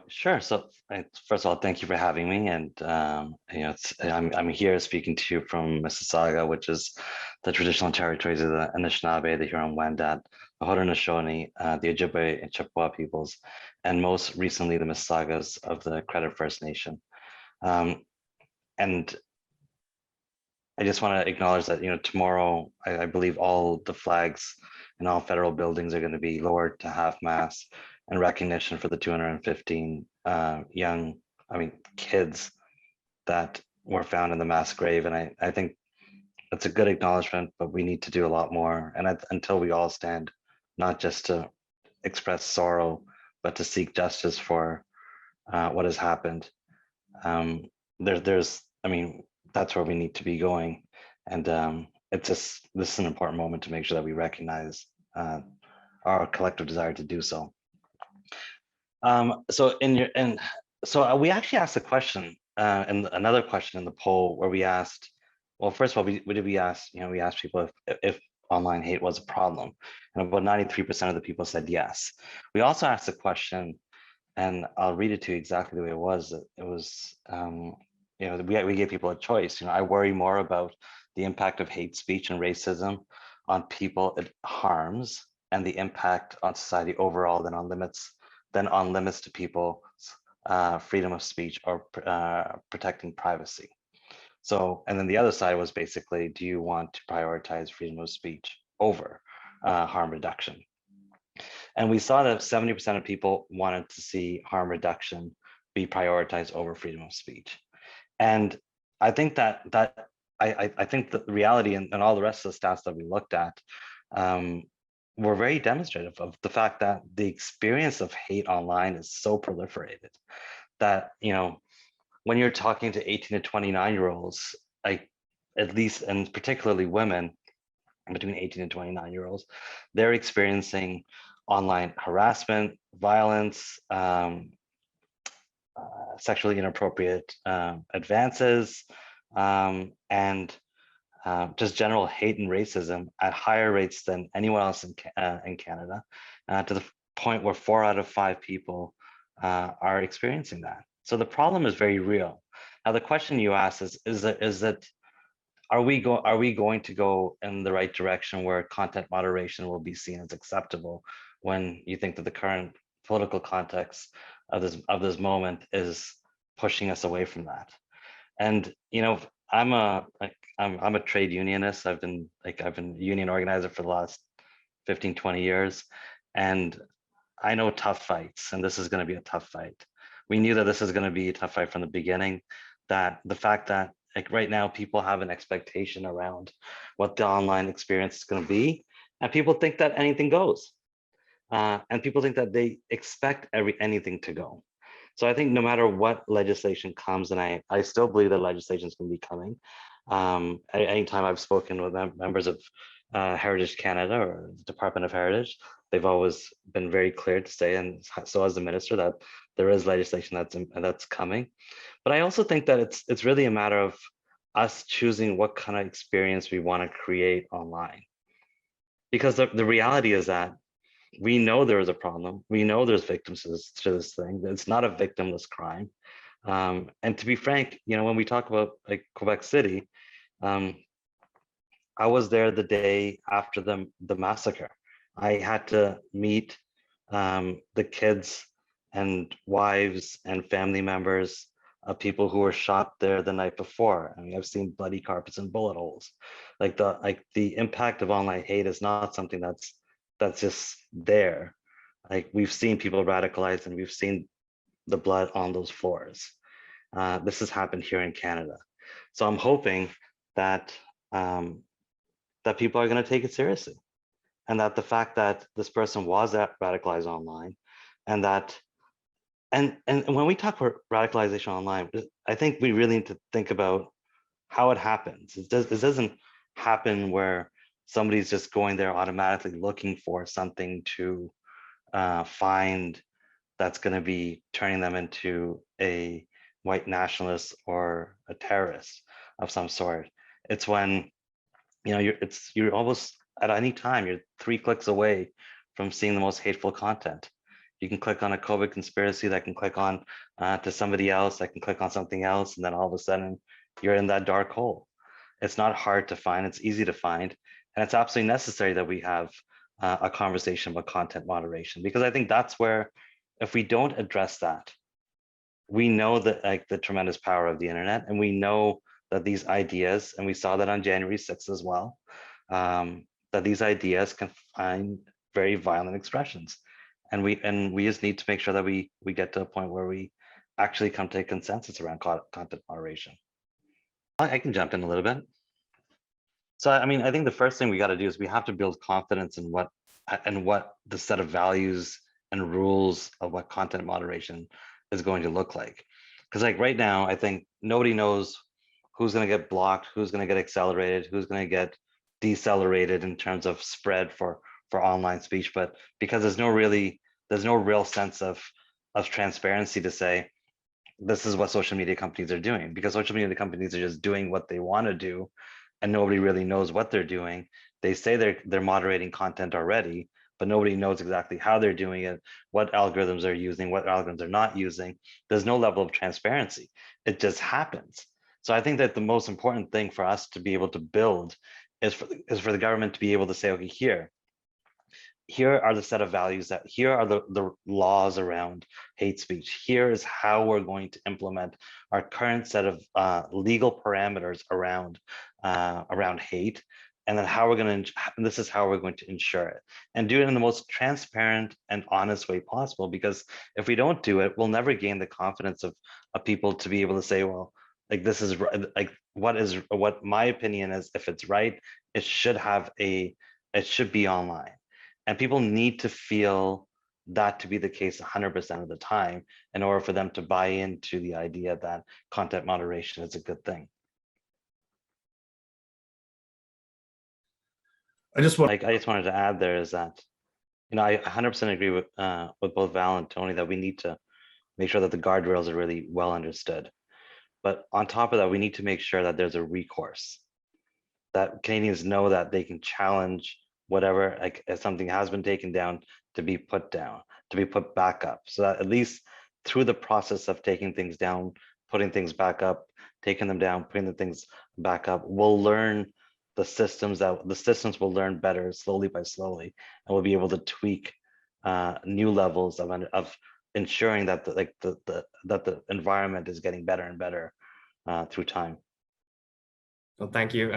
Sure. So, first of all, thank you for having me. And I'm here speaking to you from Mississauga, which is the traditional territories of the Anishinaabe, the Huron-Wendat, the Haudenosaunee, the Ojibwe and Chippewa peoples, and most recently the Mississaugas of the Credit First Nation. And I just want to acknowledge that tomorrow, I believe all the flags in all federal buildings are going to be lowered to half mast in recognition for the 215 kids that were found in the mass grave. And I think that's a good acknowledgement, but we need to do a lot more. And until we all stand, not just to express sorrow, but to seek justice for what has happened. That's where we need to be going. And this is an important moment to make sure that we recognize our collective desire to do so. So we actually asked a question and another question in the poll where we asked, well, first of all, we asked people if online hate was a problem, and about 93% of the people said yes. We also asked a question, and I'll read it to you exactly the way it was. It was, we gave people a choice. I worry more about the impact of hate speech and racism on people it harms and the impact on society overall than on limits to people's freedom of speech or protecting privacy. So, and then the other side was basically, do you want to prioritize freedom of speech over harm reduction? And we saw that 70% of people wanted to see harm reduction be prioritized over freedom of speech. And I think I think the reality and all the rest of the stats that we looked at were very demonstrative of the fact that the experience of hate online is so proliferated that, when you're talking to 18 to 29-year-olds, at least, and particularly women between 18 and 29-year-olds, they're experiencing online harassment, violence, sexually inappropriate advances, and just general hate and racism at higher rates than anyone else in Canada, to the point where 4 out of 5 people are experiencing that. So the problem is very real. Now, the question you asked are we going to go in the right direction where content moderation will be seen as acceptable when you think that the current political context of this moment is pushing us away from that? And I'm a trade unionist. I've been a union organizer for the last 15, 20 years, and I know tough fights, and this is going to be a tough fight. We knew that this is going to be a tough fight from the beginning, that the fact that right now people have an expectation around what the online experience is going to be, and people think that anything goes. And people think that they expect anything to go. So I think no matter what legislation comes, and I still believe that legislation is going to be coming. Anytime I've spoken with members of Heritage Canada or the Department of Heritage, they've always been very clear to say, and so has the minister, that there is legislation that's coming. But I also think that it's really a matter of us choosing what kind of experience we want to create online. Because the reality is that we know there is a problem. We know there's victims to this thing. It's not a victimless crime. And to be frank, when we talk about Quebec City, I was there the day after the massacre. I had to meet the kids and wives and family members of people who were shot there the night before. I mean, I've seen bloody carpets and bullet holes. The impact of online hate is not something that's just there. We've seen people radicalized, and we've seen the blood on those floors. This has happened here in Canada. So I'm hoping that that people are going to take it seriously, and that the fact that this person was radicalized online, and that and when we talk about radicalization online, I think we really need to think about how it happens. It doesn't happen where somebody's just going there automatically looking for something to find that's going to be turning them into a white nationalist or a terrorist of some sort. It's when you're almost at any time, you're 3 clicks away from seeing the most hateful content. You can click on a COVID conspiracy that can click on to somebody else that can click on something else, and then all of a sudden you're in that dark hole. It's not hard to find, it's easy to find, and it's absolutely necessary that we have a conversation about content moderation, because I think that's where, if we don't address that, we know that like the tremendous power of the internet, and we know that these ideas, and we saw that on January 6th as well, that these ideas can find very violent expressions. And we just need to make sure that we get to a point where we actually come to a consensus around content moderation. I can jump in a little bit. So, I mean, I think the first thing we got to do is we have to build confidence in what the set of values and rules of what content moderation is going to look like. Because like right now, I think nobody knows who's going to get blocked, who's going to get accelerated, who's going to get decelerated in terms of spread for online speech. But because there's no real sense of transparency to say, this is what social media companies are doing, because social media companies are just doing what they want to do, and nobody really knows what they're doing. They say they're moderating content already, but nobody knows exactly how they're doing it, what algorithms they're using, what algorithms they're not using. There's no level of transparency. It just happens. So I think that the most important thing for us to be able to build is for the government to be able to say, okay, here are the set of values, that here are the laws around hate speech. Here is how we're going to implement our current set of legal parameters around hate, and then how we're going to, this is how we're going to ensure it, and do it in the most transparent and honest way possible. Because if we don't do it, we'll never gain the confidence of people to be able to say, well, like this is like what my opinion is. If it's right, it should be online. And people need to feel that to be the case 100% of the time in order for them to buy into the idea that content moderation is a good thing. I just wanted to add there is that, you know, I 100% agree with both Val and Tony that we need to make sure that the guardrails are really well understood. But on top of that, we need to make sure that there's a recourse, that Canadians know that they can challenge whatever, like if something has been taken down, to be put down, to be put back up, so that at least through the process of taking things down, putting things back up, taking them down, putting the things back up, we'll learn the systems will learn better slowly by slowly, and we'll be able to tweak new levels of ensuring that the environment is getting better and better through time. Well, thank you.